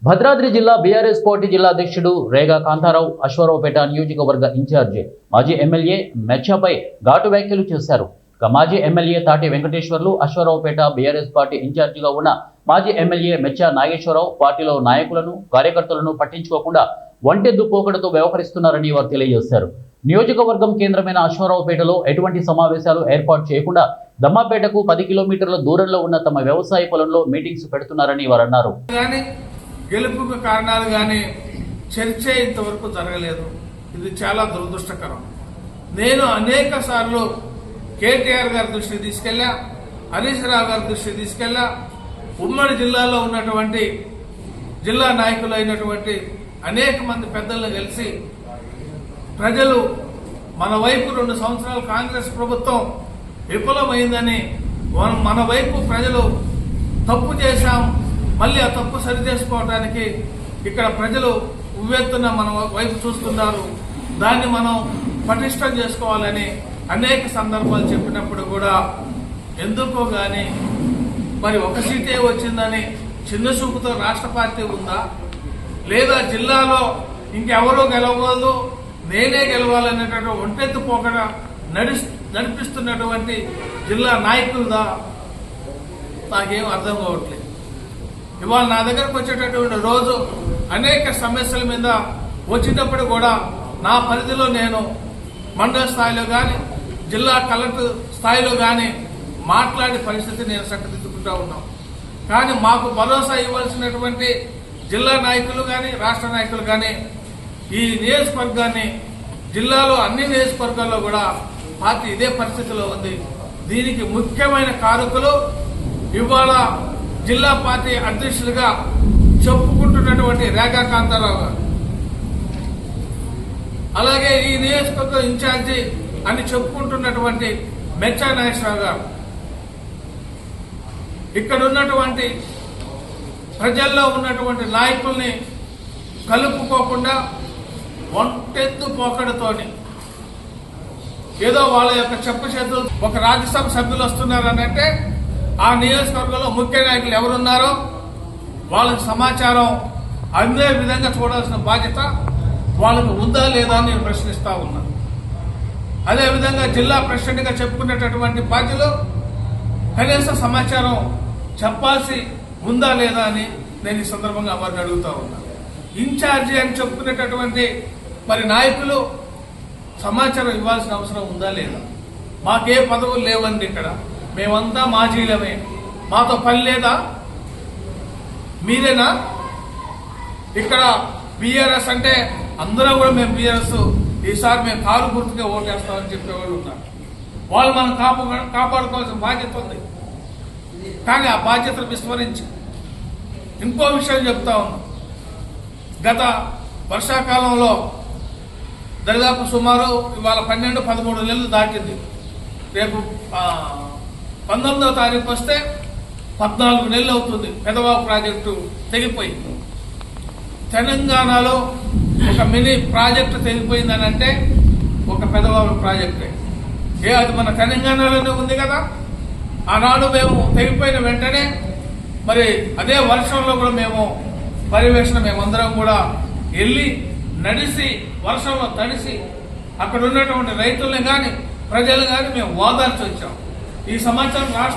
భద్రాద్రి జిల్లా BRS party జిల్లా అధ్యక్షుడు రేగా కాంతారావు అశ్వారావుపేట నియోజకవర్గ ఇన్ఛార్జి మాజీ ఎమ్మెల్యే మెచ్చాపై ఘాటు వ్యాఖ్యలు చేశారు. మాజీ ఎమ్మెల్యే తాటి వెంకటేశ్వర్లు అశ్వారావుపేట బీఆర్ఎస్ పార్టీ ఇన్ఛార్జిగా ఉన్న మాజీ ఎమ్మెల్యే మెచ్చా నాగేశ్వరరావు పార్టీలో నాయకులను కార్యకర్తలను పట్టించుకోకుండా ఒంటెద్దు పోకడతో వ్యవహరిస్తున్నారని వారు తెలియజేశారు. నియోజకవర్గం కేంద్రమైన అశ్వారావుపేటలో ఎటువంటి సమావేశాలు ఏర్పాటు చేయకుండా దమ్మాపేటకు 10 కిలోమీటర్ల దూరంలో ఉన్న తమ వ్యవసాయ పొలంలో మీటింగ్స్ పెడుతున్నారని వారు అన్నారు. గెలుపుకు కారణాలు కానీ చర్చ ఇంతవరకు జరగలేదు. ఇది చాలా దురదృష్టకరం. నేను అనేక సార్లు కేటీఆర్ గారి దృష్టికి తీసుకెళ్లా, హరీష్ రావు గారి దృష్టికి తీసుకెళ్లా, ఉమ్మడి జిల్లాలో ఉన్నటువంటి జిల్లా నాయకులు అయినటువంటి అనేక మంది పెద్దలను కలిసి ప్రజలు మన వైపు 2 సంవత్సరాలు కాంగ్రెస్ ప్రభుత్వం విఫలమైందని, మన వైపు ప్రజలు తప్పు చేశాం, మళ్ళీ ఆ తప్పు సరి చేసుకోవడానికి ఇక్కడ ప్రజలు ఉవ్వెత్తున మన వైపు చూస్తున్నారు, దాన్ని మనం పటిష్టం చేసుకోవాలని అనేక సందర్భాలు చెప్పినప్పుడు కూడా ఎందుకో గాని మరి ఒక సీటే వచ్చిందని చిన్న చూపుతో రాష్ట్ర పార్టీ ఉందా, లేదా జిల్లాలో ఇంకెవరో గెలవకూడదు నేనే గెలవాలనేటువంటి ఒంటెత్తు పోకడ నడిపిస్తున్నటువంటి జిల్లా నాయకులదా నాకేం అర్థం కావట్లేదు. ఇవాళ నా దగ్గరకు వచ్చేటటువంటి రోజు అనేక సమస్యల మీద వచ్చినప్పుడు కూడా నా పరిధిలో నేను మండల స్థాయిలో కానీ జిల్లా కలెక్టర్ స్థాయిలో కానీ మాట్లాడే పరిస్థితి నేను చక్కదిద్దుకుంటూ ఉన్నాం. కానీ మాకు భరోసా ఇవ్వాల్సినటువంటి జిల్లా నాయకులు కానీ రాష్ట్ర నాయకులు కానీ ఈ నియోజకవర్గాన్ని జిల్లాలో అన్ని నియోజకవర్గాల్లో కూడా పార్టీ ఇదే పరిస్థితిలో ఉంది. దీనికి ముఖ్యమైన కారకులు ఇవాళ జిల్లా పార్టీ అధ్యక్షులుగా చెప్పుకుంటున్నటువంటి రేగా కాంతారావు గారు, అలాగే ఈ నియోజకవర్గం ఇన్ఛార్జి అని చెప్పుకుంటున్నటువంటి మెచ్చా నాగేశ్వరరావు గారు, ఇక్కడ ఉన్నటువంటి ప్రజల్లో ఉన్నటువంటి నాయకుల్ని కలుపుకోకుండా ఒంటెత్తు పోకడతోని ఏదో వాళ్ళ యొక్క చెప్పు చేతులు ఒక రాజ్యసభ సభ్యులు వస్తున్నారనంటే ఆ నియోజకవర్గంలో ముఖ్య నాయకులు ఎవరున్నారో వాళ్ళకి సమాచారం అందే విధంగా చూడాల్సిన బాధ్యత వాళ్ళకు ఉందా లేదా అని నేను ప్రశ్నిస్తా ఉన్నా. అదేవిధంగా జిల్లా ప్రెసిడెంట్గా చెప్పుకునేటటువంటి బాధ్యులు కనీస సమాచారం చెప్పాల్సి ఉందా లేదా అని నేను ఈ సందర్భంగా వారిని అడుగుతా ఉన్నా. ఇన్ఛార్జి అని చెప్పుకునేటటువంటి మరి నాయకులు సమాచారం ఇవ్వాల్సిన అవసరం ఉందా లేదా? మాకే పదవులు లేవండి, ఇక్కడ మేమంతా మాజీలమే, మాతో పని లేదా? మీరేనా? ఇక్కడ బీఆర్ఎస్ అంటే అందరూ కూడా మేము బీఆర్ఎస్ ఈసారి మేము కారు గుర్తుగా ఓటేస్తామని చెప్పేవాళ్ళు ఉన్నారు. వాళ్ళు మనం కాపాడుకోవాల్సిన బాధ్యత ఉంది. కానీ ఆ బాధ్యతను విస్మరించి ఇంకో విషయం చెప్తా ఉన్నాం. గత వర్షాకాలంలో దాదాపు సుమారు ఇవాళ 12-13 నెలలు దాటింది. రేపు 19వ తారీఖు వస్తే 14 నెలలు అవుతుంది పెదవాగు ప్రాజెక్టు తెగిపోయి. తెలంగాణలో ఒక మినీ ప్రాజెక్టు తెగిపోయిందని అంటే ఒక పెదవాగు ప్రాజెక్టే. అది మన తెలంగాణలోనే ఉంది కదా. ఆనాడు మేము తెగిపోయిన వెంటనే మరి అదే వర్షంలో కూడా మేము పర్యవేక్షణ మేమందరం కూడా వెళ్ళి నడిసి వర్షంలో తడిసి అక్కడ ఉన్నటువంటి రైతుల్ని కానీ ప్రజలు కానీ మేము ఓదార్చి వచ్చాం. ఈ సమాచారం రాష్ట్ర